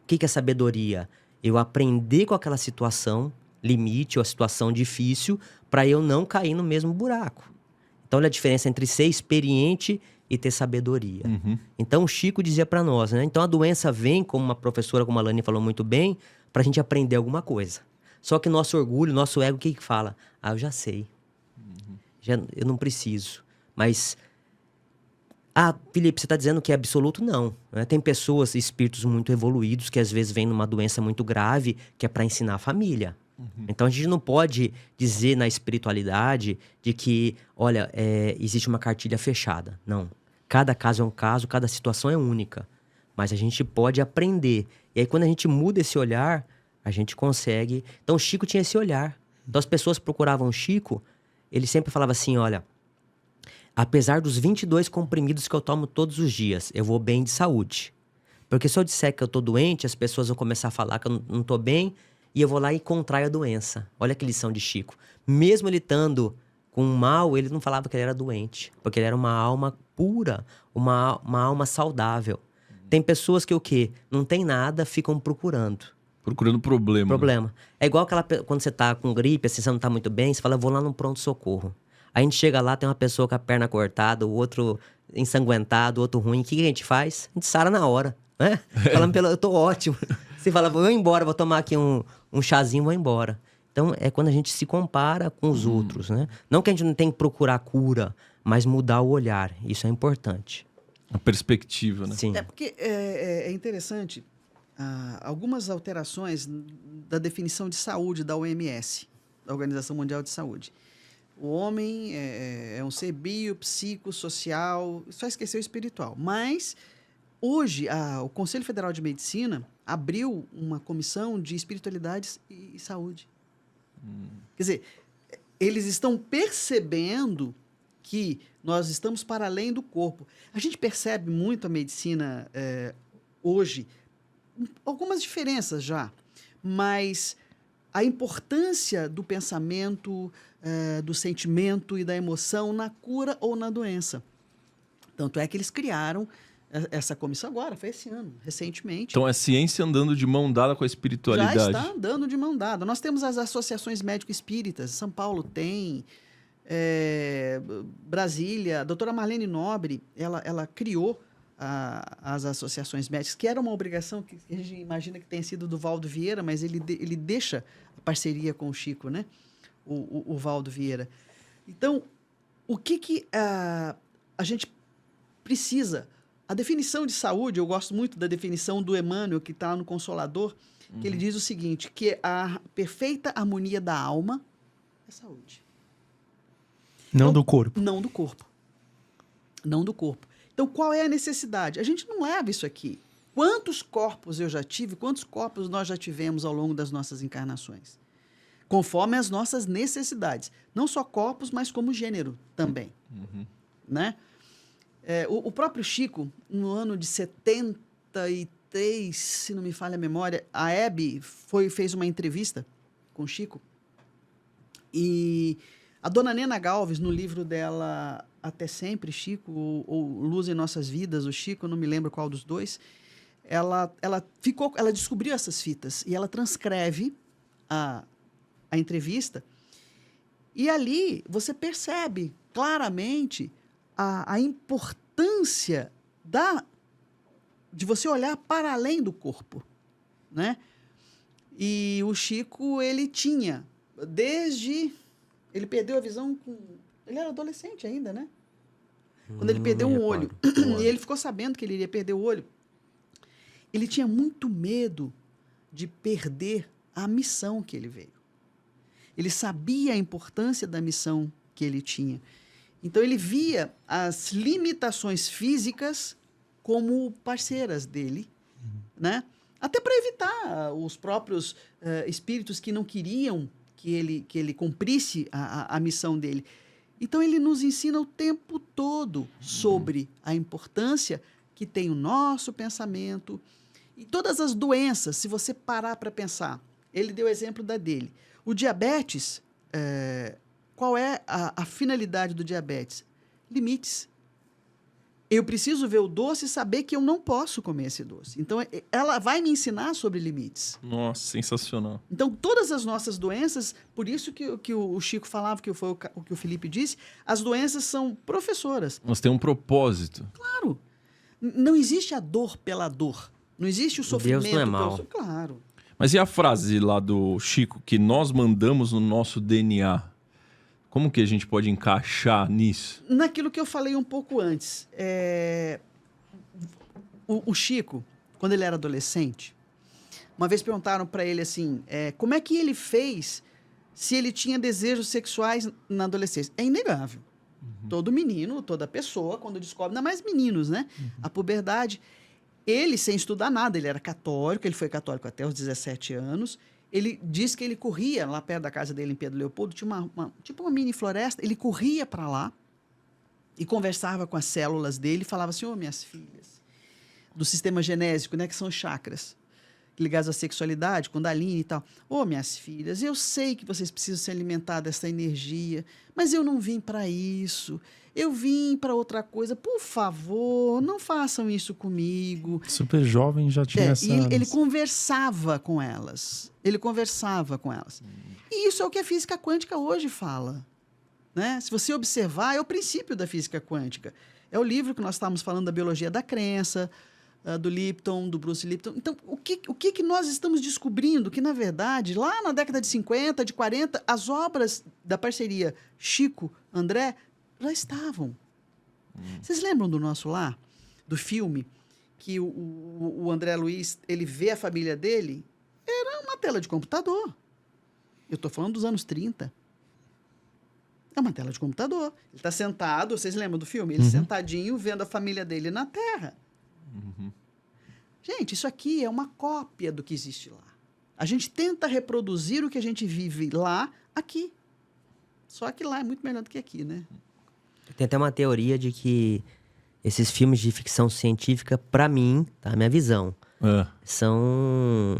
O que é sabedoria? Eu aprender com aquela situação, limite ou a situação difícil, para eu não cair no mesmo buraco. Então, olha a diferença entre ser experiente e ter sabedoria. Então, o Chico dizia para nós, né? Então, a doença vem, como uma professora, como a Lani falou muito bem, para a gente aprender alguma coisa. Só que nosso orgulho, nosso ego, o que fala? Ah, eu já sei. Eu não preciso. Mas, Felipe, você está dizendo que é absoluto? Não. Né? Tem pessoas, espíritos muito evoluídos, que às vezes vêm numa doença muito grave, que é para ensinar a família. Então, a gente não pode dizer na espiritualidade de que, olha, existe uma cartilha fechada. Não. Cada caso é um caso, cada situação é única. Mas a gente pode aprender. E aí, quando a gente muda esse olhar, a gente consegue... Então, o Chico tinha esse olhar. Então, as pessoas procuravam o Chico, ele sempre falava assim, olha, apesar dos 22 comprimidos que eu tomo todos os dias, eu vou bem de saúde. Porque se eu disser que eu tô doente, as pessoas vão começar a falar que eu não tô bem, e eu vou lá e contraio a doença. Olha que lição de Chico. Mesmo ele estando com um mal, ele não falava que ele era doente. Porque ele era uma alma pura, uma alma saudável. Tem pessoas que o quê? Não tem nada, ficam procurando. Procurando problema. Problema. É igual quando você tá com gripe, assim, você não tá muito bem, você fala, vou lá no pronto-socorro. Aí a gente chega lá, tem uma pessoa com a perna cortada, o outro ensanguentado, o outro ruim. O que a gente faz? A gente sara na hora, né? Falando, eu tô ótimo. Você fala, vou embora, vou tomar aqui um chazinho, vou embora. Então, é quando a gente se compara com os outros, né? Não que a gente não tem que procurar cura, mas mudar o olhar. Isso é importante. A perspectiva, né? Sim. Porque é interessante algumas alterações da definição de saúde da OMS, da Organização Mundial de Saúde. O homem é um ser biopsicossocial, só esqueceu o espiritual. Mas, hoje, o Conselho Federal de Medicina abriu uma comissão de espiritualidades e saúde. Quer dizer, eles estão percebendo que nós estamos para além do corpo. A gente percebe muito a medicina hoje, algumas diferenças já, mas a importância do pensamento, do sentimento e da emoção na cura ou na doença. Tanto é que eles criaram essa comissão agora, foi esse ano, recentemente. Então é ciência andando de mão dada com a espiritualidade. Já está andando de mão dada. Nós temos as associações médico-espíritas, São Paulo tem, Brasília, a doutora Marlene Nobre, ela criou as associações médicas, que era uma obrigação que a gente imagina que tenha sido do Valdo Vieira, mas ele deixa a parceria com o Chico, né? O Valdo Vieira. Então, o que a gente precisa? A definição de saúde, eu gosto muito da definição do Emmanuel, que está no Consolador, que ele diz o seguinte, que a perfeita harmonia da alma é saúde. Não do corpo. Não do corpo. Não do corpo. Então, qual é a necessidade? A gente não leva isso aqui. Quantos corpos eu já tive, quantos corpos nós já tivemos ao longo das nossas encarnações? Conforme as nossas necessidades. Não só corpos, mas como gênero também. Né? O próprio Chico, no ano de 73, se não me falha a memória, a Hebe fez uma entrevista com o Chico. E a dona Nena Galves, no livro dela Até Sempre, Chico, ou Luz em Nossas Vidas, o Chico, não me lembro qual dos dois, ela descobriu essas fitas e ela transcreve a entrevista. E ali você percebe claramente a importância de você olhar para além do corpo, né? E o Chico, ele tinha, ele perdeu a visão ele era adolescente ainda, né? Quando ele perdeu um olho, e ele ficou sabendo que ele iria perder o olho, ele tinha muito medo de perder a missão que ele veio. Ele sabia a importância da missão que ele tinha. Então, ele via as limitações físicas como parceiras dele, né? Até para evitar os próprios espíritos que não queriam que ele cumprisse a missão dele. Então, ele nos ensina o tempo todo sobre a importância que tem o nosso pensamento e todas as doenças, se você parar para pensar. Ele deu o exemplo da dele. O diabetes, qual é a finalidade do diabetes? Limites. Eu preciso ver o doce e saber que eu não posso comer esse doce. Então, ela vai me ensinar sobre limites. Nossa, sensacional. Então, todas as nossas doenças, por isso que o Chico falava, que foi o que o Felipe disse, as doenças são professoras. Mas tem um propósito. Claro. Não existe a dor pela dor. Não existe o sofrimento. Deus não é mau. Claro. Mas e a frase lá do Chico, que nós mandamos no nosso DNA? Como que a gente pode encaixar nisso? Naquilo que eu falei um pouco antes. O Chico, quando ele era adolescente, uma vez perguntaram para ele assim, como é que ele fez se ele tinha desejos sexuais na adolescência? É inegável. Todo menino, toda pessoa, quando descobre, ainda mais meninos, né? A puberdade. Ele, sem estudar nada, ele era católico, ele foi católico até os 17 anos. Ele diz que ele corria lá perto da casa dele, em Pedro Leopoldo, tinha uma mini floresta. Ele corria para lá e conversava com as células dele e falava assim, minhas filhas, do sistema genésico, né, que são chakras, ligados à sexualidade, Kundalini e tal. Minhas filhas, eu sei que vocês precisam se alimentar dessa energia, mas eu não vim para isso. Eu vim para outra coisa. Por favor, não façam isso comigo. Super jovem já tinha essa... E ele conversava com elas. Ele conversava com elas. E isso é o que a física quântica hoje fala. Né? Se você observar, é o princípio da física quântica. É o livro que nós estávamos falando da biologia da crença, do Lipton, do Bruce Lipton. Então, o que nós estamos descobrindo? Que, na verdade, lá na década de 50, de 40, as obras da parceria Chico-André já estavam. Vocês lembram do Nosso Lar? Do filme? Que o André Luiz, ele vê a família dele, era uma tela de computador. Eu estou falando dos anos 30. É uma tela de computador. Ele está sentado, vocês lembram do filme? Ele sentadinho, vendo a família dele na Terra. Gente, isso aqui é uma cópia do que existe lá. A gente tenta reproduzir o que a gente vive lá, aqui. Só que lá é muito melhor do que aqui, né? Tem até uma teoria de que esses filmes de ficção científica, pra mim, tá? Minha visão, são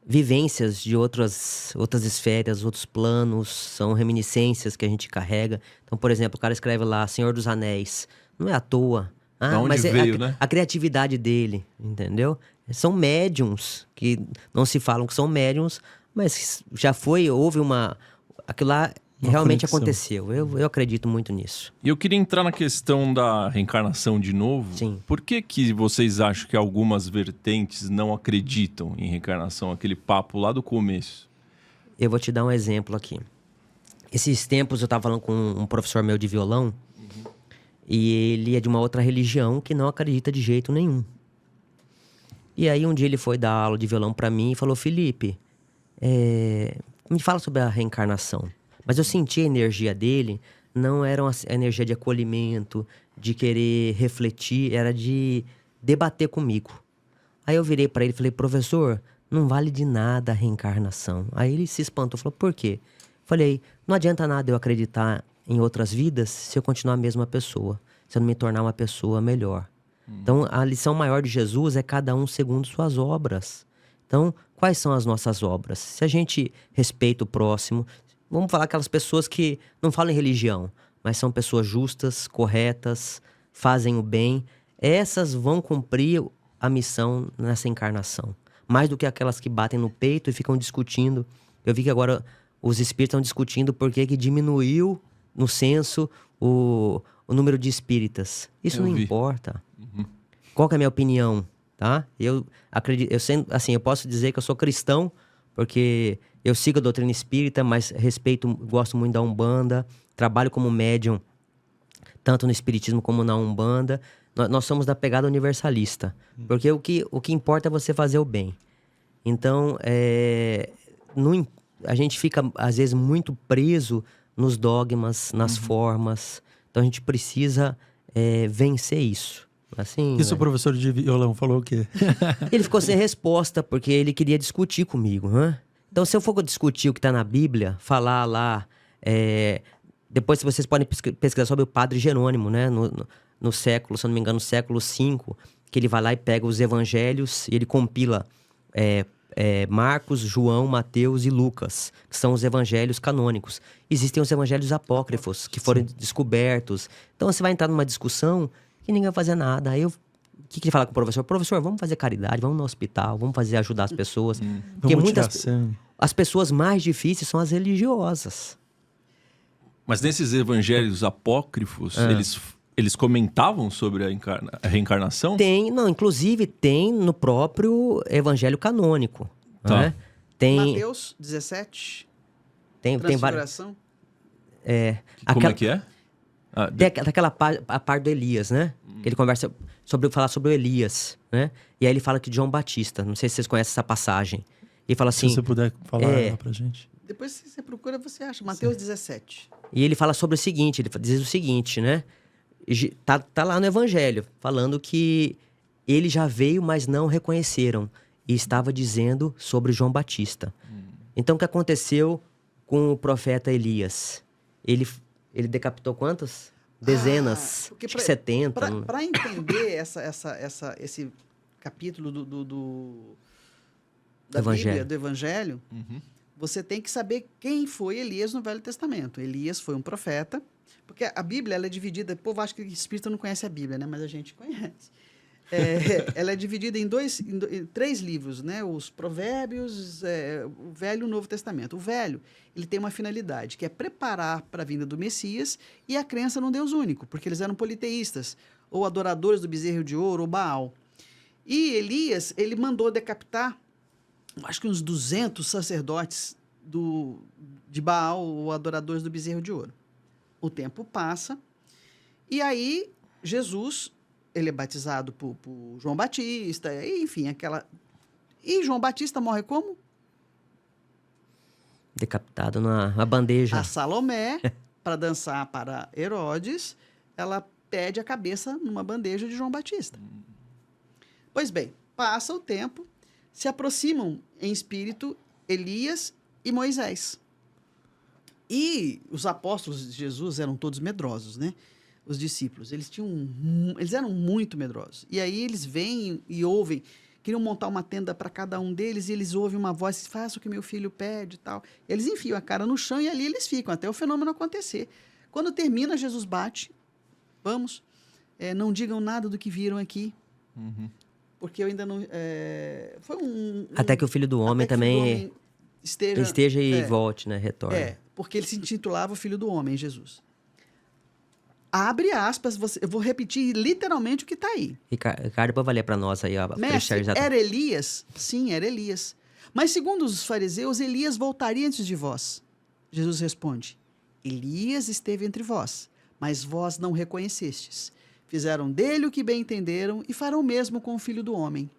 vivências de outras esferas, outros planos, são reminiscências que a gente carrega. Então, por exemplo, o cara escreve lá Senhor dos Anéis. Não é à toa. Mas veio, né? A criatividade dele, entendeu? São médiums, que não se falam que são médiums, mas já houve aquilo lá realmente conexão. aconteceu. Eu acredito muito nisso. E eu queria entrar na questão da reencarnação de novo. Sim. Por que vocês acham que algumas vertentes não acreditam em reencarnação? Aquele papo lá do começo. Eu vou te dar um exemplo aqui. Esses tempos eu estava falando com um professor meu de violão, e ele é de uma outra religião que não acredita de jeito nenhum. E aí um dia ele foi dar aula de violão para mim e falou, Felipe, me fala sobre a reencarnação. Mas eu senti a energia dele, não era a energia de acolhimento, de querer refletir, era de debater comigo. Aí eu virei para ele e falei, professor, não vale de nada a reencarnação. Aí ele se espantou, falou, por quê? Falei, não adianta nada eu acreditar em outras vidas se eu continuar a mesma pessoa, se eu não me tornar uma pessoa melhor. Então, a lição maior de Jesus é cada um segundo suas obras. Então, quais são as nossas obras? Se a gente respeita o próximo, vamos falar aquelas pessoas que não falam em religião, mas são pessoas justas, corretas, fazem o bem, essas vão cumprir a missão nessa encarnação. Mais do que aquelas que batem no peito e ficam discutindo. Eu vi que agora os espíritos estão discutindo por que diminuiu no censo o número de espíritas. Isso não importa. Qual que é a minha opinião, tá? Eu acredito, eu posso dizer que eu sou cristão, porque eu sigo a doutrina espírita, mas gosto muito da Umbanda, trabalho como médium, tanto no espiritismo como na Umbanda. Nós somos da pegada universalista, porque o que importa é você fazer o bem. Então, a gente fica, às vezes, muito preso nos dogmas, nas formas. Então, a gente precisa vencer isso. Assim, Isso o professor de violão falou o quê? Ele ficou sem resposta, porque ele queria discutir comigo. Né? Então, se eu for discutir o que está na Bíblia, falar lá... depois vocês podem pesquisar sobre o Padre Jerônimo, né? No século, se eu não me engano, no século V, que ele vai lá e pega os evangelhos e ele compila... Marcos, João, Mateus e Lucas, que são os evangelhos canônicos. Existem os evangelhos apócrifos, que foram descobertos. Então, você vai entrar numa discussão que ninguém vai fazer nada. Aí o que ele fala com o professor? Professor, vamos fazer caridade, vamos no hospital, vamos ajudar as pessoas. Porque Vamos tirar muitas sangue. as pessoas mais difíceis são as religiosas. Mas nesses evangelhos apócrifos, eles comentavam sobre a reencarnação? Inclusive tem no próprio evangelho canônico. Tá. Né? Tem, Mateus 17, tem várias. transfiguração. Como é que é? Daquela a parte do Elias, né? Que ele conversa falar sobre o Elias, né? E aí ele fala que João Batista, não sei se vocês conhecem essa passagem. Ele fala assim, Se você puder falar ela pra gente. Depois, se você procura, você acha. Mateus 17. e ele fala sobre o seguinte, ele diz o seguinte, né? Tá lá no evangelho, falando que ele já veio, mas não reconheceram. E estava dizendo sobre João Batista. Então, o que aconteceu com o profeta Elias? Ele decapitou quantas? Dezenas, porque acho que 70. Para entender esse capítulo da Evangelho. Bíblia, do Evangelho, você tem que saber quem foi Elias no Velho Testamento. Elias foi um profeta, porque a Bíblia ela é dividida, o povo acha que o espírita não conhece a Bíblia, né? Mas a gente conhece. Ela é dividida em três livros, né? Os Provérbios, o Velho e o Novo Testamento. O Velho, ele tem uma finalidade, que é preparar para a vinda do Messias e a crença num Deus único, porque eles eram politeístas, ou adoradores do bezerro de ouro, ou Baal. E Elias, ele mandou decapitar, acho que uns 200 sacerdotes de Baal, ou adoradores do bezerro de ouro. O tempo passa, e aí Jesus... Ele é batizado por João Batista, enfim, E João Batista morre como? Decapitado na bandeja. A Salomé, para dançar para Herodes, ela pede a cabeça numa bandeja de João Batista. Pois bem, passa o tempo, se aproximam em espírito Elias e Moisés. E os apóstolos de Jesus eram todos medrosos, né? Os discípulos, eles eram muito medrosos. E aí eles vêm e ouvem, queriam montar uma tenda para cada um deles, e eles ouvem uma voz, faça o que meu filho pede e tal. Eles enfiam a cara no chão e ali eles ficam, até o fenômeno acontecer. Quando termina, Jesus bate, vamos, não digam nada do que viram aqui, porque eu ainda não... Até que o Filho do Homem também esteja e volte, né? Retorne. Porque ele se intitulava o Filho do Homem, Jesus. Abre aspas, eu vou repetir literalmente o que está aí. Ricardo, pode valer para nós aí. Mestre, era Elias? Sim, era Elias. Mas segundo os fariseus, Elias voltaria antes de vós. Jesus responde, Elias esteve entre vós, mas vós não reconhecestes. Fizeram dele o que bem entenderam e farão o mesmo com o Filho do Homem.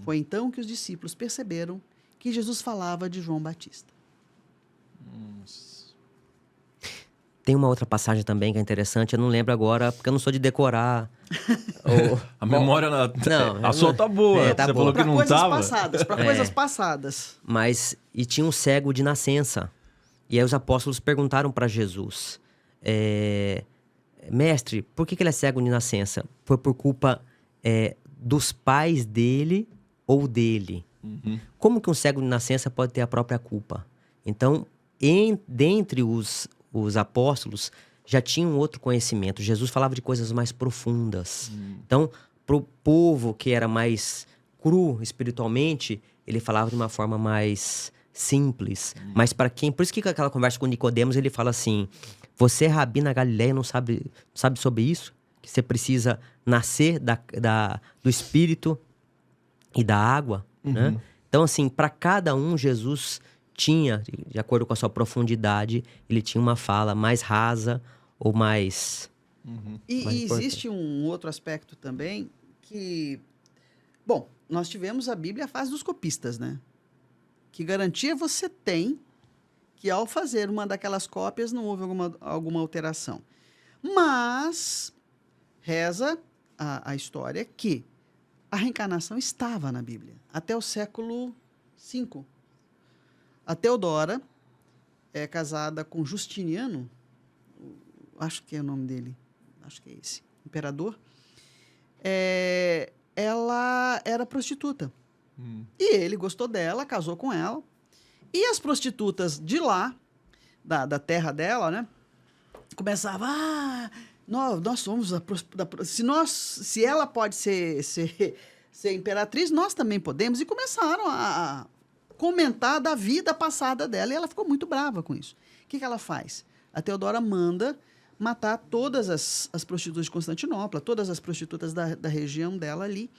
Foi então que os discípulos perceberam que Jesus falava de João Batista. Tem uma outra passagem também que é interessante, eu não lembro agora, porque eu não sou de decorar. A memória, a sua tá boa. Tá Você boa. falou que não tava. Para coisas passadas. Mas, e tinha um cego de nascença. E aí os apóstolos perguntaram para Jesus, mestre, por que ele é cego de nascença? Foi por culpa dos pais dele ou dele? Como que um cego de nascença pode ter a própria culpa? Então, dentre os apóstolos já tinham outro conhecimento. Jesus falava de coisas mais profundas. Então, para o povo que era mais cru espiritualmente, ele falava de uma forma mais simples. Mas para quem... Por isso que aquela conversa com Nicodemos, ele fala assim, você, Rabi, na Galileia, não sabe sobre isso? Que você precisa nascer do Espírito e da água, né? Então, assim, para cada um, Jesus... tinha, de acordo com a sua profundidade, ele tinha uma fala mais rasa ou mais... E existe um outro aspecto também que... Bom, nós tivemos a Bíblia a fase dos copistas, né? Que garantia você tem que ao fazer uma daquelas cópias não houve alguma alteração. Mas reza a história que a reencarnação estava na Bíblia até o século V. A Teodora é casada com Justiniano, acho que é o nome dele, acho que é esse, imperador. Ela era prostituta. E ele gostou dela, casou com ela. E as prostitutas de lá, da terra dela, né? Começavam, Nós somos se ela pode ser imperatriz, nós também podemos. E começaram a comentar da vida passada dela. E ela ficou muito brava com isso. O que ela faz? A Teodora manda matar todas as prostitutas de Constantinopla, todas as prostitutas da região dela ali.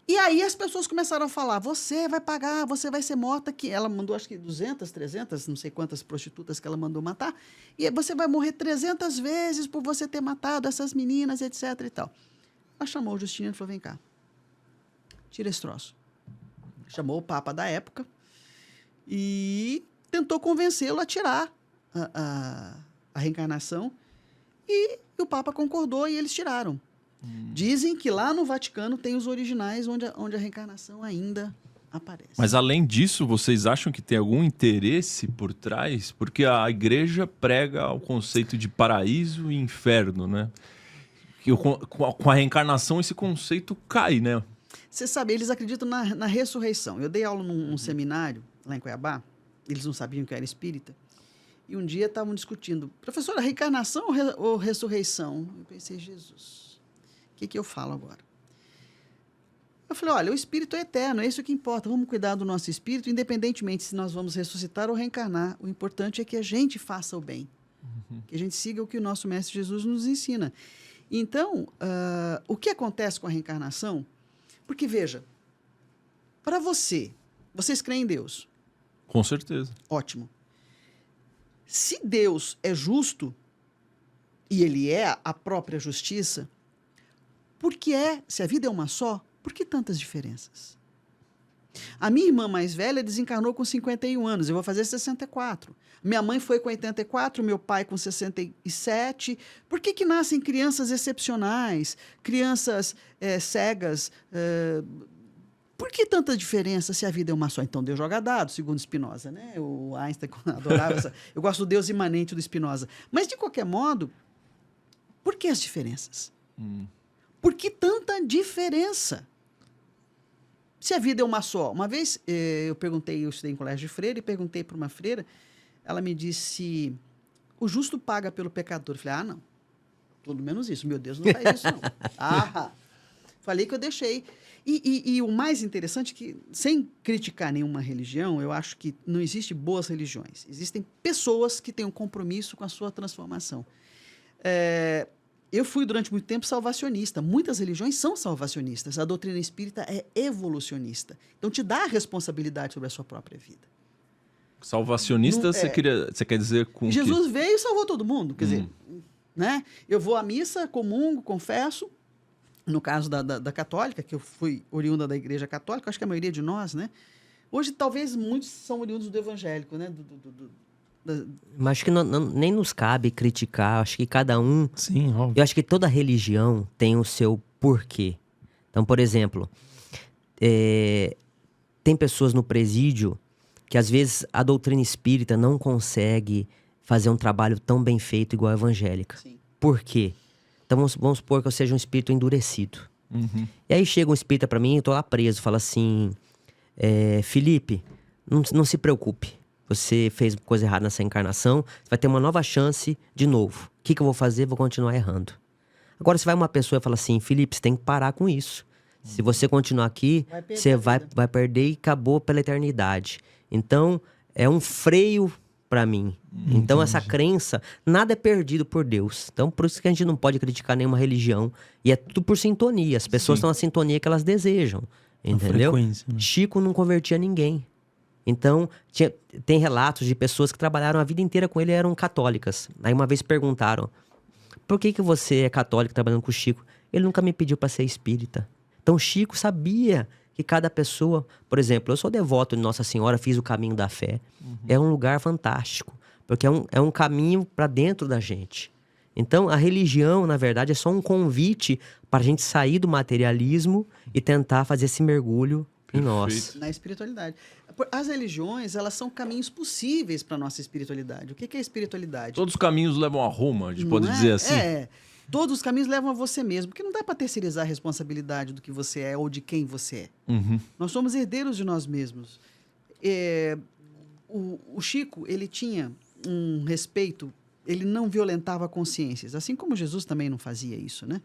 E aí as pessoas começaram a falar, você vai pagar, você vai ser morta. Que ela mandou, acho que 200, 300, não sei quantas prostitutas que ela mandou matar. E você vai morrer 300 vezes por você ter matado essas meninas, etc. e tal. Ela chamou o Justiniano e falou, vem cá, tira esse troço. Chamou o Papa da época e tentou convencê-lo a tirar a reencarnação. E o Papa concordou e eles tiraram. Dizem que lá no Vaticano tem os originais onde a reencarnação ainda aparece. Mas além disso, vocês acham que tem algum interesse por trás? Porque a igreja prega o conceito de paraíso e inferno, né? Que com a reencarnação esse conceito cai, né? Você sabe, eles acreditam na ressurreição. Eu dei aula num seminário lá em Cuiabá, eles não sabiam que eu era espírita, e um dia estavam discutindo, professora, reencarnação ou ressurreição? Eu pensei, Jesus, o que eu falo agora? Eu falei, olha, o espírito é eterno, é isso que importa, vamos cuidar do nosso espírito, independentemente se nós vamos ressuscitar ou reencarnar. O importante é que a gente faça o bem, que a gente siga o que o nosso Mestre Jesus nos ensina. Então, o que acontece com a reencarnação? Porque, veja, para vocês creem em Deus? Com certeza. Ótimo. Se Deus é justo, e Ele é a própria justiça, se a vida é uma só, por que tantas diferenças? A minha irmã mais velha desencarnou com 51 anos, eu vou fazer 64. Minha mãe foi com 84, meu pai com 67. Por que nascem crianças excepcionais, crianças cegas? Por que tanta diferença se a vida é uma só? Então, Deus joga dado, segundo Spinoza, né? O Einstein adorava essa... Eu gosto do Deus imanente do Spinoza. Mas, de qualquer modo, por que as diferenças? Por que tanta diferença? Se a vida é uma só. Uma vez, eu estudei em colégio de freira e perguntei para uma freira, ela me disse, o justo paga pelo pecador. Eu falei, não, tudo menos isso. Meu Deus, não faz isso, não. Falei que eu deixei. E o mais interessante é que, sem criticar nenhuma religião, eu acho que não existe boas religiões. Existem pessoas que têm um compromisso com a sua transformação. Eu fui, durante muito tempo, salvacionista. Muitas religiões são salvacionistas. A doutrina espírita é evolucionista. Então, te dá a responsabilidade sobre a sua própria vida. Salvacionista, você quer dizer com Jesus veio e salvou todo mundo. Quer dizer, né? Eu vou à missa, comungo, confesso. No caso da católica, que eu fui oriunda da igreja católica, acho que a maioria de nós, né? Hoje, talvez, muitos são oriundos do evangélico, né? Mas acho que nem nos cabe criticar. Acho que cada um... Sim, óbvio. Eu acho que toda religião tem o seu porquê. Então, por exemplo, tem pessoas no presídio que, às vezes, a doutrina espírita não consegue fazer um trabalho tão bem feito igual a evangélica. Sim. Por quê? Então, vamos supor que eu seja um espírito endurecido. E aí chega um espírita pra mim, eu tô lá preso, fala assim, Felipe, não se preocupe. Você fez coisa errada nessa encarnação, você vai ter uma nova chance de novo. O que eu vou fazer? Vou continuar errando. Agora, se vai uma pessoa e fala assim, Felipe, você tem que parar com isso. Se você continuar aqui, você vai perder e acabou pela eternidade. Então, é um freio para mim. Então, essa crença, nada é perdido por Deus. Então, por isso que a gente não pode criticar nenhuma religião. E é tudo por sintonia. As pessoas estão na sintonia que elas desejam. Entendeu? Né? Chico não convertia ninguém. Então, tem relatos de pessoas que trabalharam a vida inteira com ele e eram católicas. Aí uma vez perguntaram, por que você é católico trabalhando com o Chico? Ele nunca me pediu para ser espírita. Então, o Chico sabia que cada pessoa... Por exemplo, eu sou devoto de Nossa Senhora, fiz o caminho da fé. É um lugar fantástico, porque é um caminho para dentro da gente. Então, a religião, na verdade, é só um convite para a gente sair do materialismo e tentar fazer esse mergulho em nós. Na espiritualidade. As religiões, elas são caminhos possíveis para a nossa espiritualidade. O que é espiritualidade? Todos os caminhos levam a Roma, a gente pode dizer assim. Todos os caminhos levam a você mesmo, porque não dá para terceirizar a responsabilidade do que você é ou de quem você é. Nós somos herdeiros de nós mesmos. O Chico, ele tinha um respeito ele não violentava consciências, assim como Jesus também não fazia isso, né?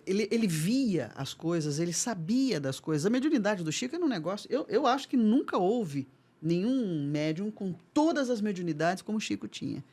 Ele via as coisas, ele sabia das coisas. A mediunidade do Chico era um negócio... Eu acho que nunca houve nenhum médium com todas as mediunidades como o Chico tinha.